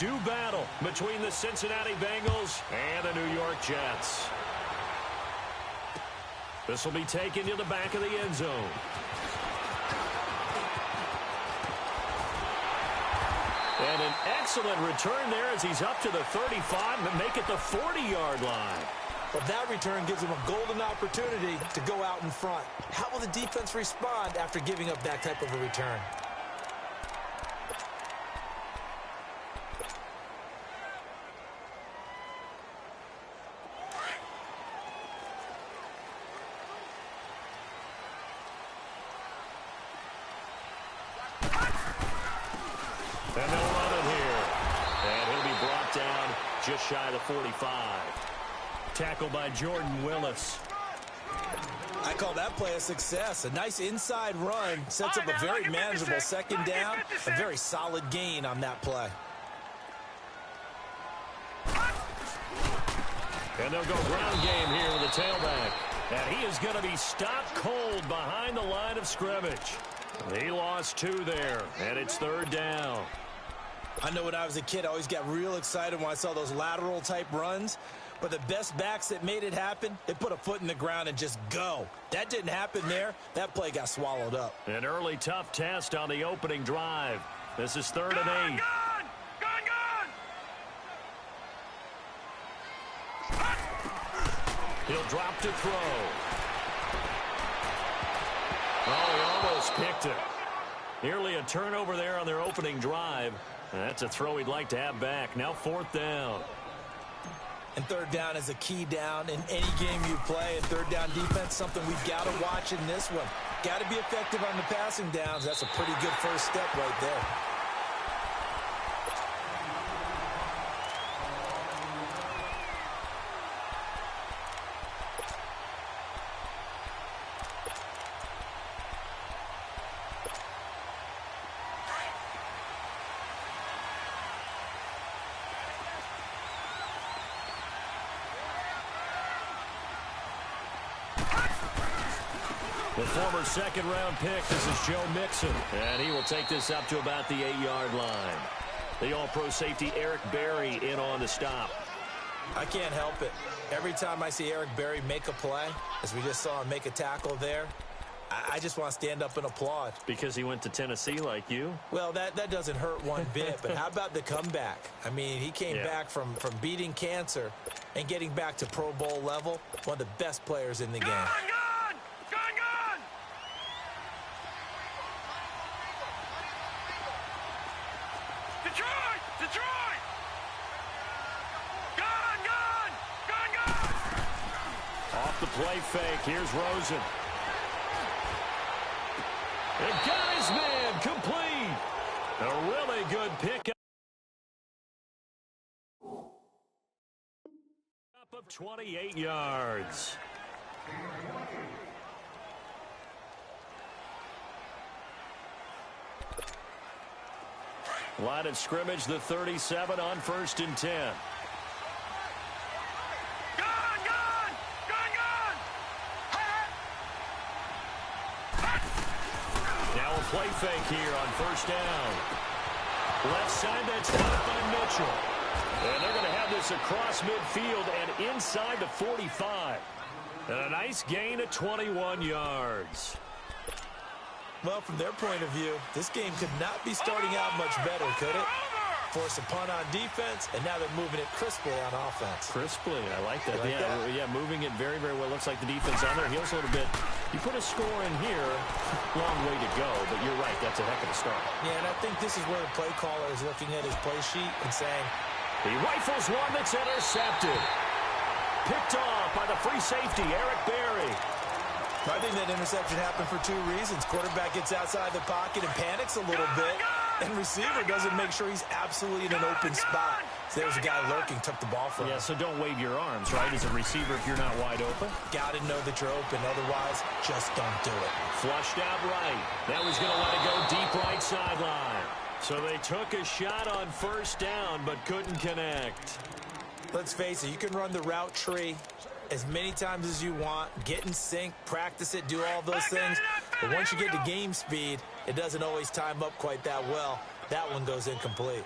do battle between the Cincinnati Bengals and the New York Jets. This will be taken to the back of the end zone. And an excellent return there as he's up to the 35 and make it the 40-yard line. But that return gives him a golden opportunity to go out in front. How will the defense respond after giving up that type of a return? And they'll run it here. And he'll be brought down just shy of the 45. Tackled by Jordan Willis. I call that play a success. A nice inside run sets up a very manageable second down. A very solid gain on that play. And they'll go ground game here with the tailback. And he is going to be stopped cold behind the line of scrimmage. He lost 2 there, and it's 3rd down. I know when I was a kid, I always got real excited when I saw those lateral-type runs. But the best backs that made it happen, they put a foot in the ground and just go. That didn't happen there. That play got swallowed up. An early tough test on the opening drive. This is 3rd and 8. He'll drop to throw. Oh, he almost picked it. Nearly a turnover there on their opening drive. And that's a throw he'd like to have back. Now 4th down. And 3rd down is a key down in any game you play. And 3rd down defense, something we've got to watch in this one. Got to be effective on the passing downs. That's a pretty good first step right there. The former second-round pick, this is Joe Mixon. And he will take this up to about the 8-yard line. The all-pro safety Eric Berry in on the stop. I can't help it. Every time I see Eric Berry make a play, as we just saw him make a tackle there, I just want to stand up and applaud. Because he went to Tennessee like you? Well, that doesn't hurt one bit, but how about the comeback? I mean, he came back from beating cancer and getting back to Pro Bowl level, one of the best players in the game. Off the play fake, here's Rosen. And got his man complete. A really good pickup. Up of 28 yards. Line of scrimmage, the 37 on 1st and 10. Now a play fake here on 1st down. Left side, that's caught by Mitchell. And they're going to have this across midfield and inside the 45. And a nice gain of 21 yards. Well, from their point of view, this game could not be starting out much better, could it? Force a punt on defense, and now they're moving it crisply on offense. Crisply, I like that. Like yeah, moving it very, very well. Looks like the defense on their heels a little bit. You put a score in here, long way to go, but you're right, that's a heck of a start. Yeah, and I think this is where the play caller is looking at his play sheet and saying, he rifles one that's intercepted. Picked off by the free safety, Eric Berry. I think that interception happened for 2 reasons. Quarterback gets outside the pocket and panics a little bit, and receiver doesn't make sure he's absolutely in an open spot. So there's a guy lurking, took the ball from him. Yeah, so don't wave your arms, right, as a receiver if you're not wide open. Got to know that you're open. Otherwise, just don't do it. Flushed out right. That was going to let it go deep right sideline. So they took a shot on 1st down, but couldn't connect. Let's face it, you can run the route tree as many times as you want, get in sync, practice it, do all those things. But once you get to game speed, it doesn't always time up quite that well. That one goes incomplete.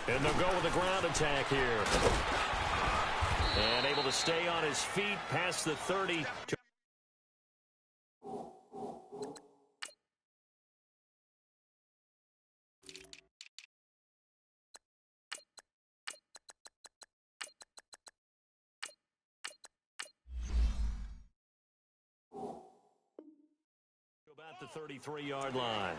And they'll go with a ground attack here. And able to stay on his feet past the 30. About the 33-yard line.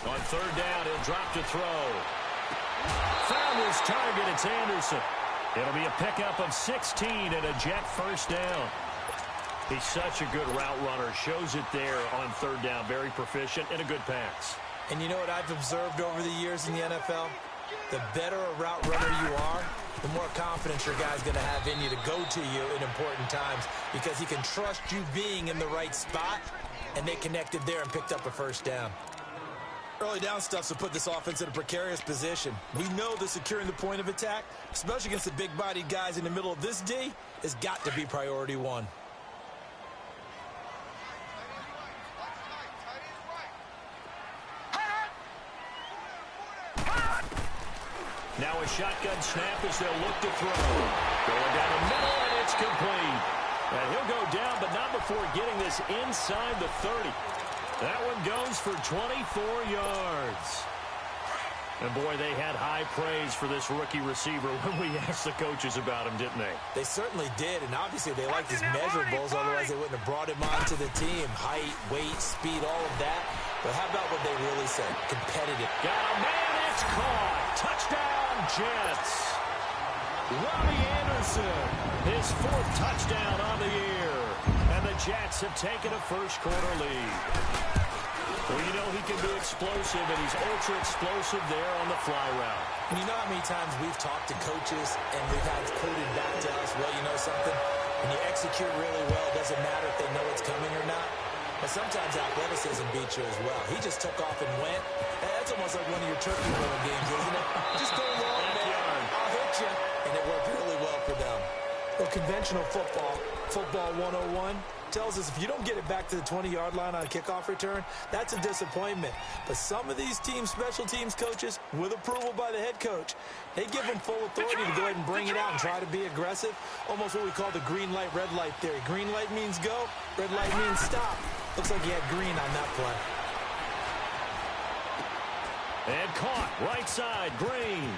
On third down, he'll drop to throw. Found his target, it's Anderson. It'll be a pickup of 16 and a Jet first down. He's such a good route runner. Shows it there on third down. Very proficient and a good pass. And you know what I've observed over the years in the NFL? The better a route runner you are, the more confidence your guy's going to have in you to go to you in important times because he can trust you being in the right spot, and they connected there and picked up a first down. Early down stuff's to put this offense in a precarious position. We know that securing the point of attack, especially against the big-bodied guys in the middle of this D, has got to be priority one. Now a shotgun snap as they'll look to throw. Going down the middle, and it's complete. And he'll go down, but not before getting this inside the 30. That one goes for 24 yards. And, boy, they had high praise for this rookie receiver when we asked the coaches about him, didn't they? They certainly did, and obviously they liked his measurables, otherwise they wouldn't have brought him onto the team. Height, weight, speed, all of that. But how about what they really said? Competitive. Got a man, it's caught. Touchdown, Jets. Robbie Anderson, his 4th touchdown on the year. And the Jets have taken a first-quarter lead. Well, you know he can be explosive, and he's ultra-explosive there on the fly route. And you know how many times we've talked to coaches, and we've had quoted back to us, well, you know something? When you execute really well, it doesn't matter if they know it's coming or not. But sometimes athleticism beats you as well. He just took off and went. That's almost like one of your turkey burning games, isn't it? Just go long, man. I'll hit you. And it worked really well for them. Well, conventional football 101, tells us if you don't get it back to the 20-yard line on a kickoff return, that's a disappointment. But some of these special teams coaches, with approval by the head coach, they give them full authority to go ahead and bring it out and try to be aggressive. Almost what we call the green light, red light theory. Green light means go, red light means stop. Looks like he had green on that play. And caught, right side, Green.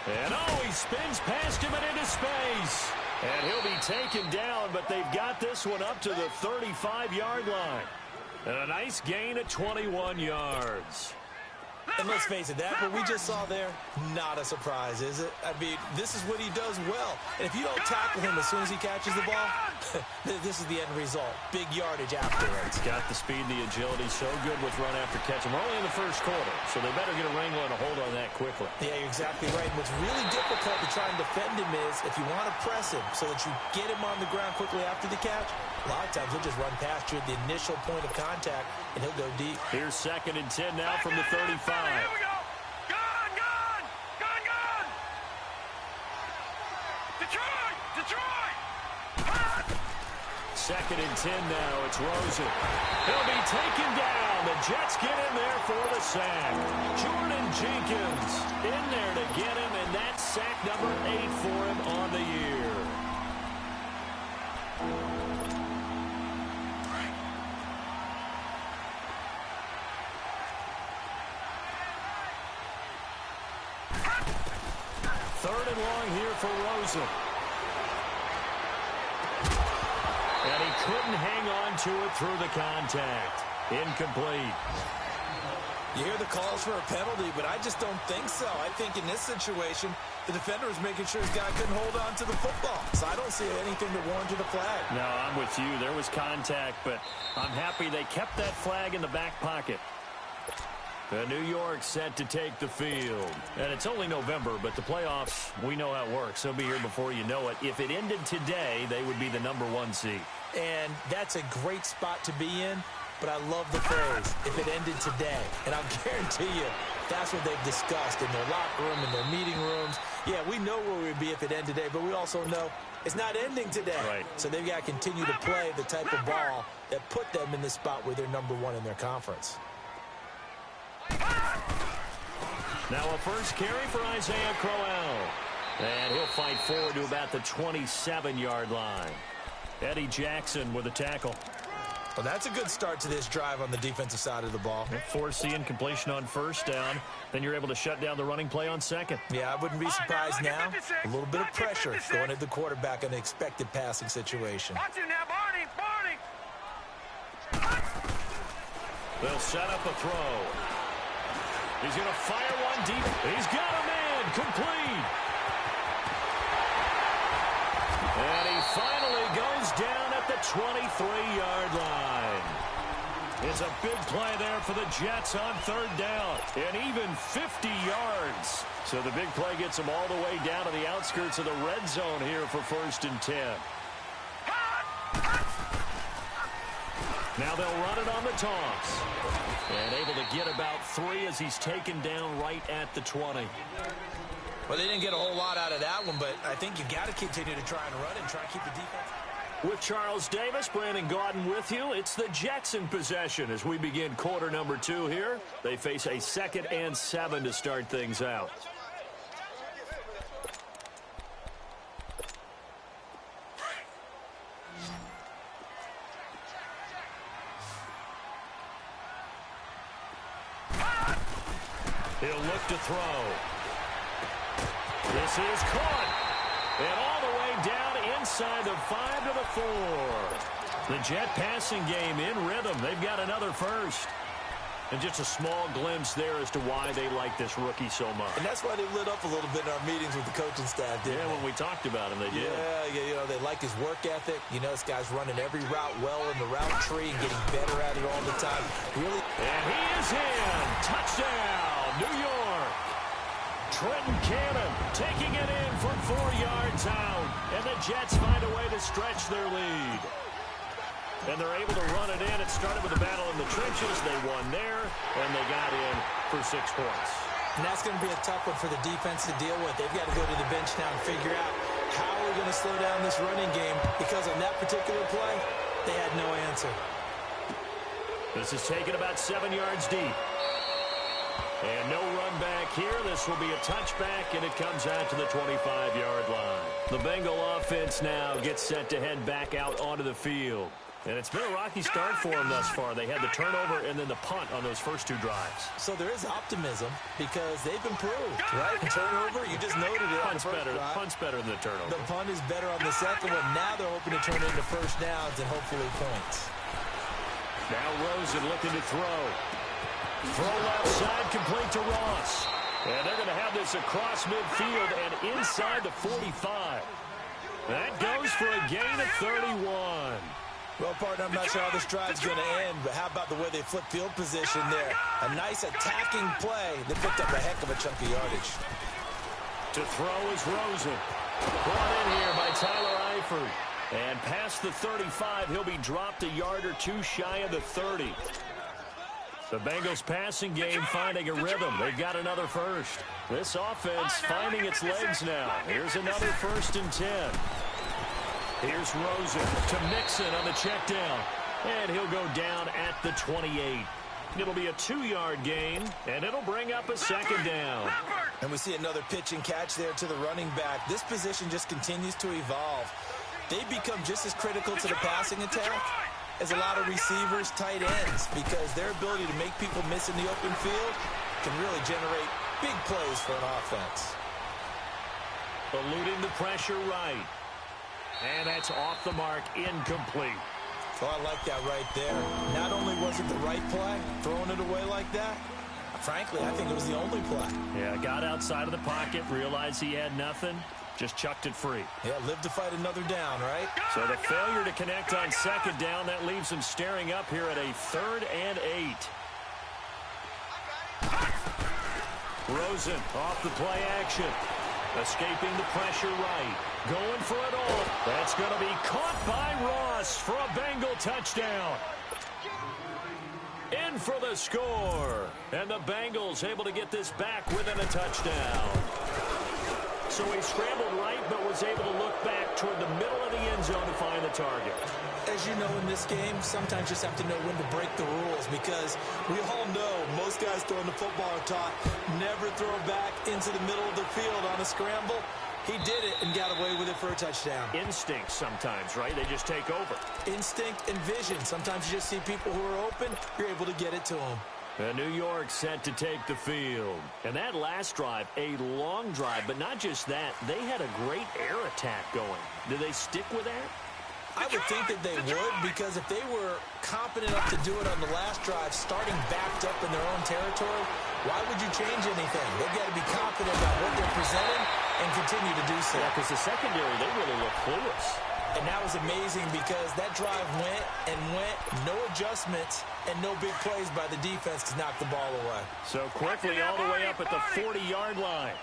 And he spins past him and into space. And he'll be taken down, but they've got this one up to the 35-yard line. And a nice gain of 21 yards. And let's face it, that what we just saw there, not a surprise, is it? I mean, this is what he does well. And if you don't tackle him as soon as he catches the ball, this is the end result. Big yardage afterwards. Got the speed and the agility, so good with run after catch. And we're only in the first quarter, so they better get a wrangle and a hold on that quickly. Yeah, you're exactly right. And what's really difficult to try and defend him is if you want to press him so that you get him on the ground quickly after the catch, a lot of times he'll just run past you at the initial point of contact, and he'll go deep. Here's 2nd and 10 now from the 35. Here we go. Gone. Detroit. 2nd and 10 now. It's Rosen. He'll be taken down. The Jets get in there for the sack. Jordan Jenkins in there to get him, and that's sack number 8 for him on the year. Third and long here for Rosen. And he couldn't hang on to it through the contact. Incomplete. You hear the calls for a penalty, but I just don't think so. I think in this situation, the defender was making sure his guy couldn't hold on to the football. So I don't see anything that warranted a flag. No, I'm with you. There was contact, but I'm happy they kept that flag in the back pocket. New York set to take the field. And it's only November, but the playoffs, we know how it works. They'll be here before you know it. If it ended today, they would be the #1 seed. And that's a great spot to be in. but I love the phrase, if it ended today. And I'll guarantee you, that's what they've discussed in their locker room, in their meeting rooms. Yeah, we know where we'd be if it ended today, but we also know it's not ending today. Right. So they've got to continue to play the type of ball that put them in the spot where they're number one in their conference. Now a first carry for Isaiah Crowell. And he'll fight forward to about the 27-yard line. Eddie Jackson with a tackle. Well, that's a good start to this drive on the defensive side of the ball. Forcing completion on first down. Then you're able to shut down the running play on second. Yeah, I wouldn't be surprised now. A little bit of pressure going at the quarterback in an expected passing situation. Watch it now, Barney! They'll set up a throw. He's going to fire one deep. He's got a man. Complete. And he finally goes down at the 23-yard line. It's a big play there for the Jets on third down. And even 50 yards. So the big play gets them all the way down to the outskirts of the red zone here for 1st and 10. Now they'll run it on the toss. And able to get about 3 as he's taken down right at the 20. Well, they didn't get a whole lot out of that one, but I think you got to continue to try and run and try and keep the defense. With Charles Davis, Brandon Gaudin with you. It's the Jets in possession as we begin quarter number 2 here. They face a 2nd and 7 to start things out. He'll look to throw. This is caught. And all the way down inside the 5 to the 4. The Jet passing game in rhythm. They've got another first. And just a small glimpse there as to why they like this rookie so much. And that's why they lit up a little bit in our meetings with the coaching staff, didn't they? When we talked about him, they did. Yeah, you know, they like his work ethic. You know, this guy's running every route well in the route tree and getting better at it all the time. Really. And he is in. Touchdown, New York. Trenton Cannon taking it in from 4 yards out. And the Jets find a way to stretch their lead. And they're able to run it in. It started with a battle in the trenches. They won there, and they got in for 6 points. And that's going to be a tough one for the defense to deal with. They've got to go to the bench now and figure out how we're going to slow down this running game, because on that particular play, they had no answer. This is taken about 7 yards deep. And no run back here. This will be a touchback, and it comes out to the 25-yard line. The Bengal offense now gets set to head back out onto the field. And it's been a rocky start for them thus far. They had the turnover and then the punt on those first 2 drives. So there is optimism because they've improved, right? Turnover, you just noted it. Punt's better than the turnover. The punt is better on the second one. Now they're hoping to turn it into first downs and hopefully points. Now Rosen looking to throw. Throw left side, complete to Ross. And they're going to have this across midfield and inside the 45. That goes for a gain of 31. Well, partner, I'm not sure how this drive's going to end, but how about the way they flip field position there? A nice attacking play that picked up a heck of a chunk of yardage. To throw is Rosen. Brought in here by Tyler Eifert. And past the 35, he'll be dropped a yard or 2 shy of the 30. The Bengals passing game finding a rhythm. They've got another first. This offense finding its legs now. Here's another 1st and 10. Here's Rosen to Mixon on the check down. And he'll go down at the 28. It'll be a 2-yard gain, and it'll bring up a 2nd down. And we see another pitch and catch there to the running back. This position just continues to evolve. They become just as critical to the passing attack as a lot of receivers, tight ends, because their ability to make people miss in the open field can really generate big plays for an offense. Eluding the pressure right. And that's off the mark, incomplete. Oh, I like that right there. Not only was it the right play, throwing it away like that, frankly, I think it was the only play. Yeah, got outside of the pocket, realized he had nothing, just chucked it free. Yeah, live to fight another down, right? So the failure to connect on 2nd down, that leaves him staring up here at a 3rd and 8. Rosen off the play action. Escaping the pressure right. Going for it all. That's going to be caught by Ross for a Bengal touchdown. In for the score. And the Bengals able to get this back within a touchdown. So he scrambled right, but was able to look back toward the middle of the end zone to find the target. As you know, in this game, sometimes you just have to know when to break the rules, because we all know most guys throwing the football are taught never throw back into the middle of the field on a scramble. He did it and got away with it for a touchdown. Instinct sometimes, right? They just take over. Instinct and vision. Sometimes you just see people who are open, you're able to get it to them. And New York set to take the field. And that last drive, a long drive, but not just that. They had a great air attack going. Do they stick with that? I would think that they would, because if they were competent enough to do it on the last drive, starting backed up in their own territory, why would you change anything? They've got to be confident about what they're presenting and continue to do so. Yeah, because the secondary, they really look clueless. And that was amazing, because that drive went and went, no adjustments, and no big plays by the defense to knock the ball away. So quickly all the way up at the 40-yard line.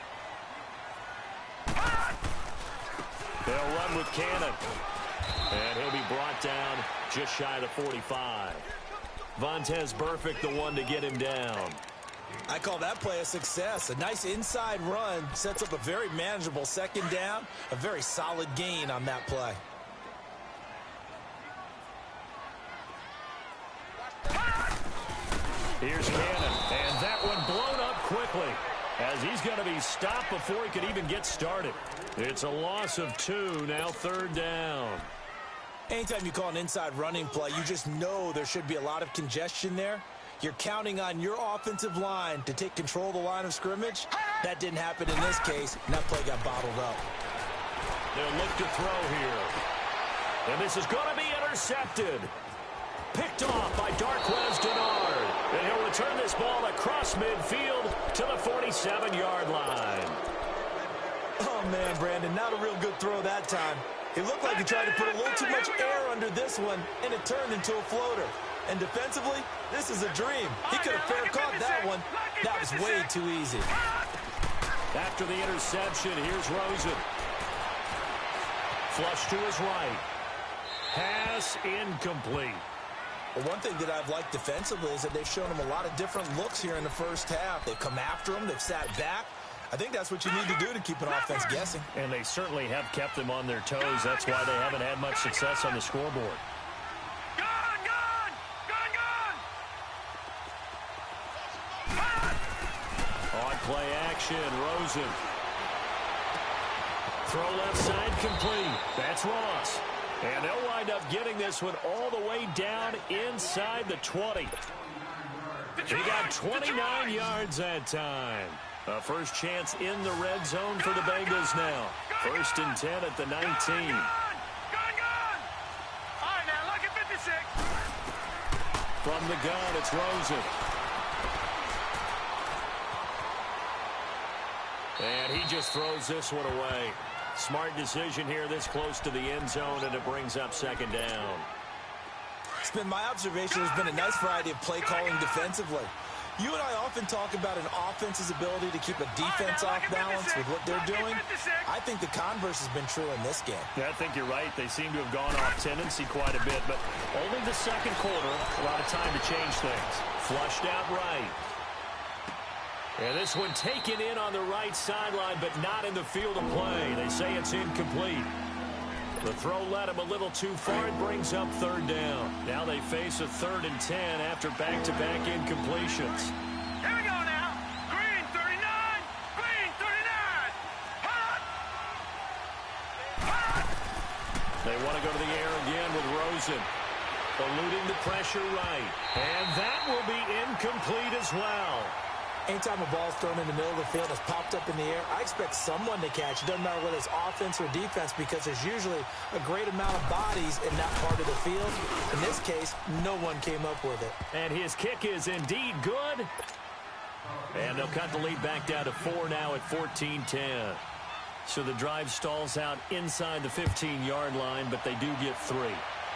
They'll run with Cannon. And he'll be brought down just shy of the 45. Vontaze Burfict, the one to get him down. I call that play a success. A nice inside run sets up a very manageable second down. A very solid gain on that play. Here's Cannon, and that one blown up quickly, as he's going to be stopped before he could even get started. It's a loss of 2, now third down. Anytime you call an inside running play, you just know there should be a lot of congestion there. You're counting on your offensive line to take control of the line of scrimmage. That didn't happen in this case, and that play got bottled up. They'll look to throw here. And this is going to be intercepted. Picked off by Darquez Denard. And he'll return this ball across midfield to the 47-yard line. Oh, man, Brandon, not a real good throw that time. It looked like he tried to put a little too much air under this one, and it turned into a floater. And defensively, this is a dream. He could have fair caught that one. That was way too easy. After the interception, here's Rosen. Flush to his right. Pass incomplete. Well, one thing that I've liked defensively is that they've shown him a lot of different looks here in the first half. They've come after him. They've sat back. I think that's what you need to do to keep an offense guessing. And they certainly have kept them on their toes. That's why they haven't had much success on the scoreboard. On play action, Rosen. Throw left side complete. That's Ross. And they'll wind up getting this one all the way down inside the 20. He got 29 yards that time. A first chance in the red zone for the Bengals now. 1st and 10 at the 19. All right, now look at 56. From the gun, it's Rosen. And he just throws this one away. Smart decision here this close to the end zone, and it brings up second down. It's been my observation there's been a nice variety of play calling defensively. You and I often talk about an offense's ability to keep a defense off balance with what they're doing. I think the converse has been true in this game. Yeah, I think you're right. They seem to have gone off tendency quite a bit, but only the second quarter, a lot of time to change things. Flushed out right. And this one taken in on the right sideline, but not in the field of play. They say it's incomplete. The throw led him a little too far. It brings up third down. Now they face a 3rd and 10 after back-to-back incompletions. Here we go now. Green 39. Green 39. Hot. Hot. They want to go to the air again with Rosen. Eluding the pressure right. And that will be incomplete as well. Anytime a ball's thrown in the middle of the field, it's popped up in the air, I expect someone to catch. It doesn't matter whether it's offense or defense, because there's usually a great amount of bodies in that part of the field. In this case, no one came up with it. And his kick is indeed good. And they'll cut the lead back down to 4 now at 14-10. So the drive stalls out inside the 15-yard line, but they do get 3.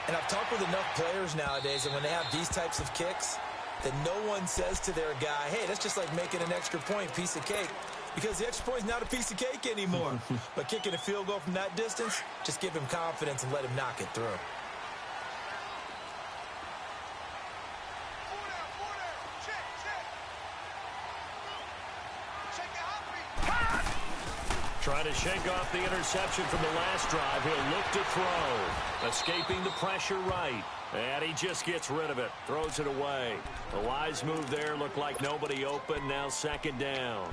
And I've talked with enough players nowadays, and when they have these types of kicks, that no one says to their guy, hey, that's just like making an extra point, piece of cake. Because the extra point is not a piece of cake anymore. But kicking a field goal from that distance, just give him confidence and let him knock it through. Trying to shake off the interception from the last drive. He'll look to throw. Escaping the pressure right. And he just gets rid of it. Throws it away. A wise move there. Looked like nobody open. Now second down.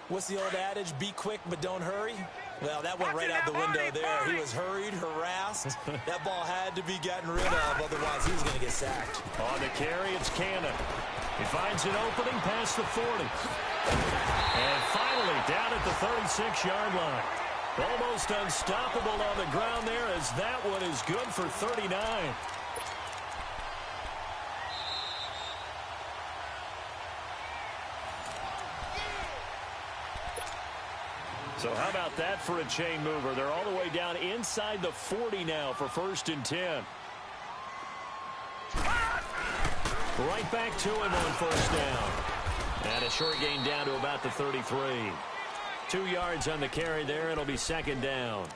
What's the old adage? Be quick, but don't hurry. Well, that went right out the window there. He was hurried, harassed. That ball had to be gotten rid of. Otherwise, he was going to get sacked. On the carry, it's Cannon. He finds an opening past the 40. And finally, down at the 36-yard line. Almost unstoppable on the ground there, as that one is good for 39. So how about that for a chain mover? They're all the way down inside the 40 now for 1st and 10. Right back to him on 1st down. And a short gain down to about the 33. 2 yards on the carry there. It'll be 2nd down.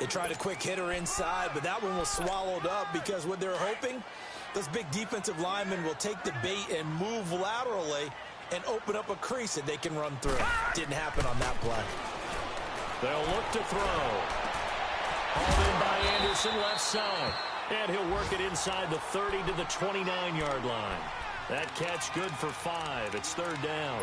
They tried a quick hitter inside, but that one was swallowed up because what they're hoping, those big defensive linemen will take the bait and move laterally and open up a crease that they can run through. Didn't happen on that play. They'll look to throw. Hauled in by Anderson, left side. And he'll work it inside the 30 to the 29-yard line. That catch good for 5. It's 3rd down.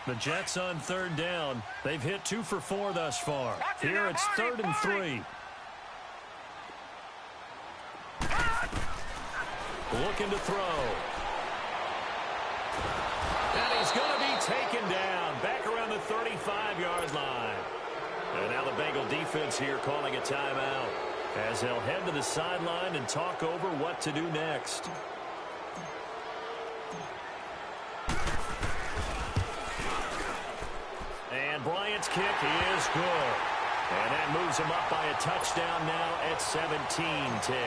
The Jets on 3rd down. They've hit 2 for 4 thus far. Here it's 3rd and 3. Looking to throw. And he's going to be taken down. Back around the 35-yard line. And now the Bengal defense here calling a timeout, as they'll head to the sideline and talk over what to do next. And Bryant's kick is good. And that moves him up by a touchdown now at 17-10.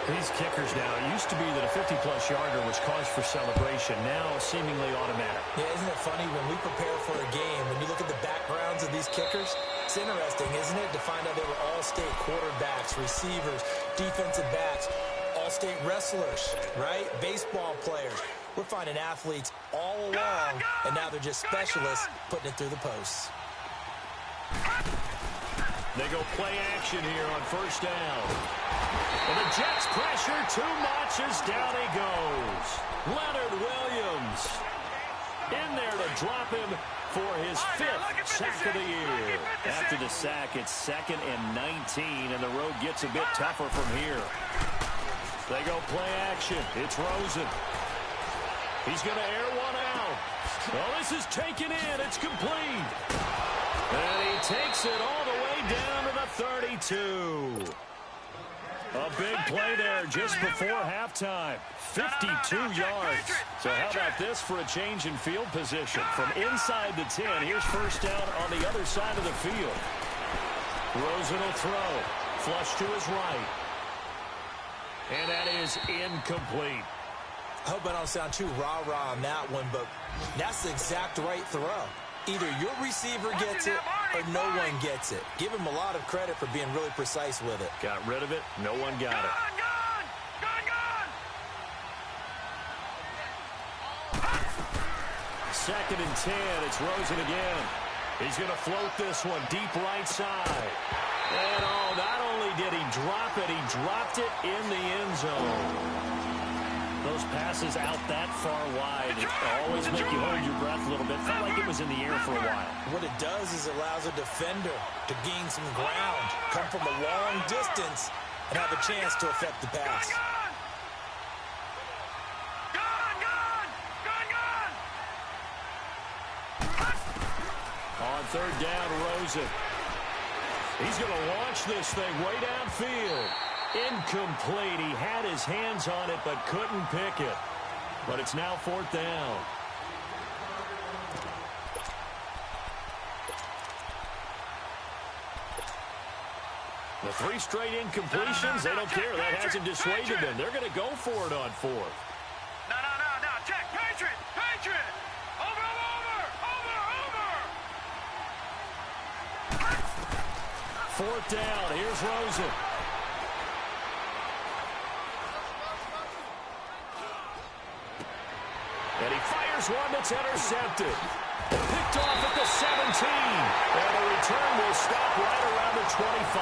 These kickers now, it used to be that a 50-plus yarder was cause for celebration. Now seemingly automatic. Yeah, isn't it funny when we prepare for a game, when you look at the backgrounds of these kickers, it's interesting, isn't it, to find out they were all-state quarterbacks, receivers, defensive backs, all-state wrestlers, right? Baseball players. We're finding athletes all along, and now they're just specialists putting it through the posts. They go play action here on 1st down. And the Jets pressure too much as down he goes. Leonard Williams in there to drop him for his 5th sack of the year. After the sack, it's 2nd and 19, and the road gets a bit tougher from here. They go play action. It's Rosen. He's going to air one out. Well, this is taken in. It's complete. And he takes it all the way down to the 32. A big play there just before halftime. 52 yards. So how about this for a change in field position? From inside the 10, here's 1st down on the other side of the field. Rosen will throw. Flush to his right. And that is incomplete. I hope I don't sound too rah-rah on that one, but that's the exact right throw. Either your receiver gets it or no one gets it. Give him a lot of credit for being really precise with it. Got rid of it. No one got it. Second and 10. It's Rosen again. He's going to float this one deep right side. And not only did he drop it, he dropped it in the end zone. Those passes out that far wide always make you hold your breath a little bit. Felt like it was in the air for a while. What it does is it allows a defender to gain some ground, come from a long distance, and have a chance to affect the pass. On 3rd down, Rosen. He's going to launch this thing way downfield. Incomplete. He had his hands on it but couldn't pick it. But it's now 4th down. The 3 straight incompletions, they don't care. That hasn't dissuaded them. They're going to go for it on 4th. No. Check. Patriot. Over. 4th down. Here's Rosen. And he fires one that's intercepted. Picked off at the 17. And the return will stop right around the 25.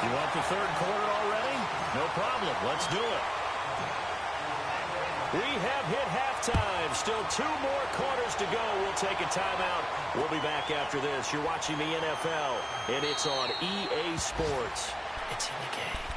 You want the third quarter already? No problem. Let's do it. We have hit halftime. Still 2 more quarters to go. We'll take a timeout. We'll be back after this. You're watching the NFL, and it's on EA Sports. It's in the game.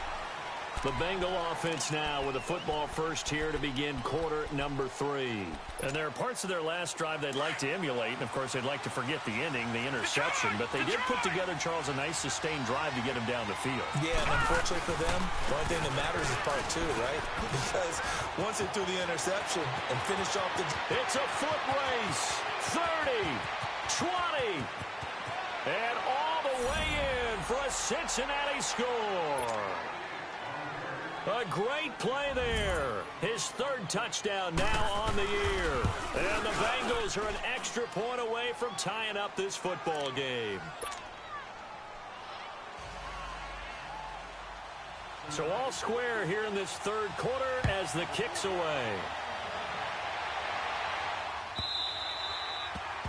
The Bengal offense now with a football first here to begin quarter number 3. And there are parts of their last drive they'd like to emulate. And, of course, they'd like to forget the ending, the interception. But they did put together, Charles, a nice sustained drive to get him down the field. Yeah, and unfortunately for them, the only thing that matters is part 2, right? Because once they threw the interception and finished off the... It's a foot race. 30, 20, and all the way in for a Cincinnati score. A great play there. His 3rd touchdown now on the year. And the Bengals are an extra point away from tying up this football game. So all square here in this 3rd quarter as the kick's away.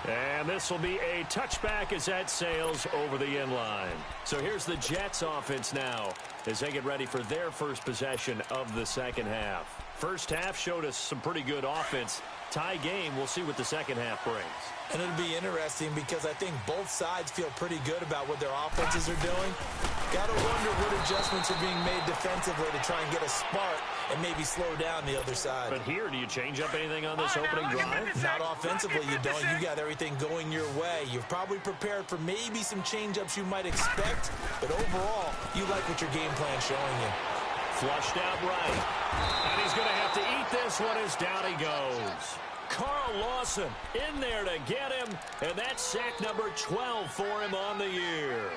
And this will be a touchback as that sails over the end line. So here's the Jets offense now as they get ready for their first possession of the second half. First half showed us some pretty good offense. Tie game, we'll see what the second half brings. And it'll be interesting because I think both sides feel pretty good about what their offenses are doing. Got to wonder what adjustments are being made defensively to try and get a spark and maybe slow down the other side. But here, do you change up anything on this opening drive? Not offensively, you don't. You got everything going your way. You've probably prepared for maybe some change-ups you might expect, but overall, you like what your game plan's showing you. Flushed out right. And he's going to have to eat this one as down he goes. Carl Lawson in there to get him, and that's sack number 12 for him on the year.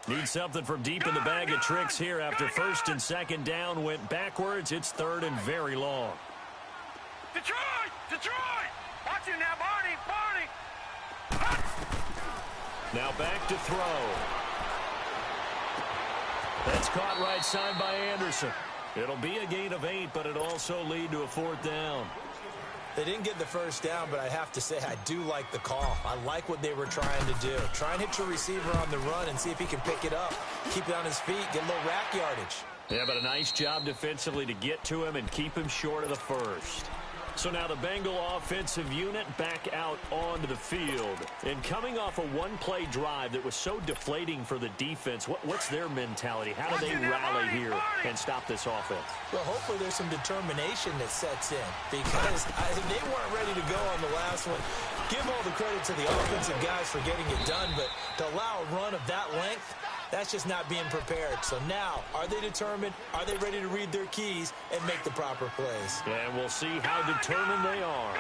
Need something from deep in the bag of tricks here after 1st and 2nd down went backwards. It's 3rd and very long. Detroit! Detroit! Watch it now, Barney! Barney! Now back to throw. That's caught right side by Anderson. It'll be a gain of 8, but it'll also lead to a 4th down. They didn't get the first down, but I have to say I do like the call. I like what they were trying to do. Try and hit your receiver on the run and see if he can pick it up. Keep it on his feet, get a little rack yardage. Yeah, but a nice job defensively to get to him and keep him short of the first. So now the Bengal offensive unit back out onto the field. And coming off a one-play drive that was so deflating for the defense, what's their mentality? How do they rally here and stop this offense? Well, hopefully there's some determination that sets in because they weren't ready to go on the last one. Give all the credit to the offensive guys for getting it done, but to allow a run of that length, that's just not being prepared. So now, are they determined? Are they ready to read their keys and make the proper plays? And we'll see how determined they are.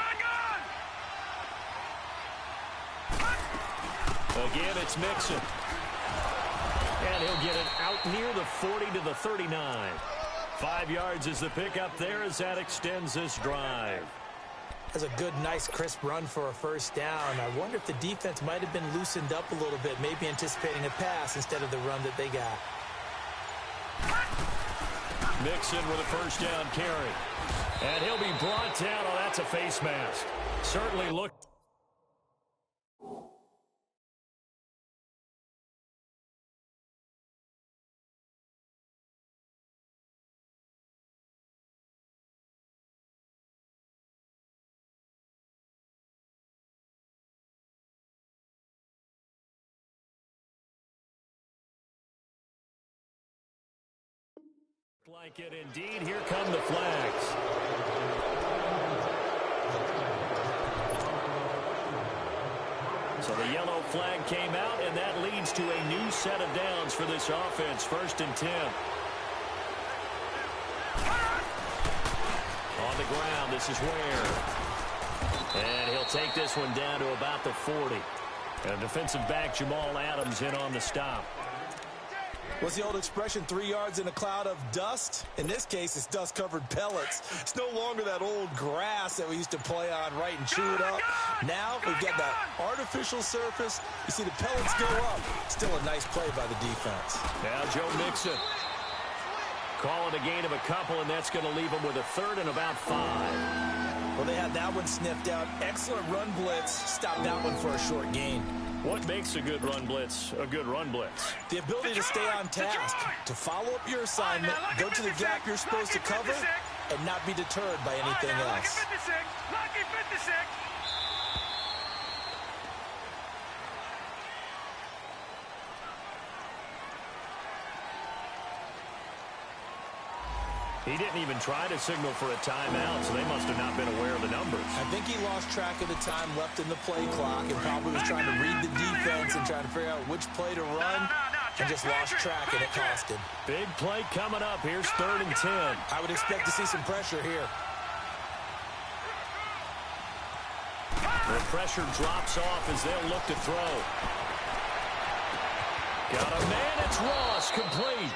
Again, it's Mixon. And he'll get it out near the 40 to the 39. 5 yards is the pickup there as that extends this drive. That's a good, nice, crisp run for a first down. I wonder if the defense might have been loosened up a little bit, maybe anticipating a pass instead of the run that they got. Mixon with a first down carry. And he'll be brought down. Oh, that's a face mask. Certainly looked. Like it indeed. Here come the flags. So the yellow flag came out, and that leads to a new set of downs for this offense. 1st and 10. On the ground, this is Ware. And he'll take this one down to about the 40. And defensive back Jamal Adams in on the stop. What's the old expression, 3 yards in a cloud of dust? In this case, it's dust-covered pellets. It's no longer that old grass that we used to play on, right, and chew it up. Now we've got that artificial surface. You see the pellets go up. Still a nice play by the defense. Now Joe Mixon calling a gain of a couple, and that's going to leave him with a 3rd and about 5. Well, they had that one sniffed out. Excellent run blitz. Stopped that one for a short gain. What makes a good run blitz a good run blitz? The ability to stay on task, to follow up your assignment, go to the gap you're supposed to cover, and not be deterred by anything else. Lucky 56. He didn't even try to signal for a timeout, so they must have not been aware of the numbers. I think he lost track of the time left in the play clock and probably was trying to read the defense and trying to figure out which play to run and just lost track, and it cost him. Big play coming up. Here's 3rd and 10. I would expect to see some pressure here. The pressure drops off as they'll look to throw. Got a man. It's Ross, complete.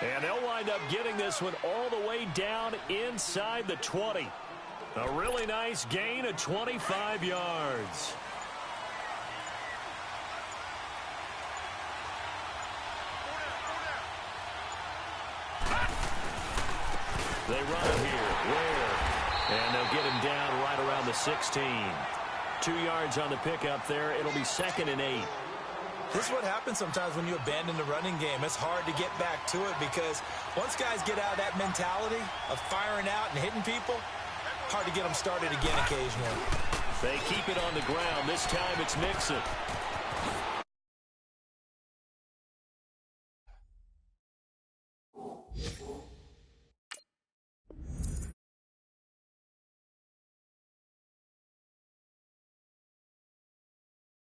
And they'll wind up getting this one all the way down inside the 20. A really nice gain of 25 yards. They run it here. Ware. And they'll get him down right around the 16. 2 yards on the pickup there. It'll be 2nd and 8. This is what happens sometimes when you abandon the running game. It's hard to get back to it because once guys get out of that mentality of firing out and hitting people, hard to get them started again occasionally. They keep it on the ground. This time it's Mixon.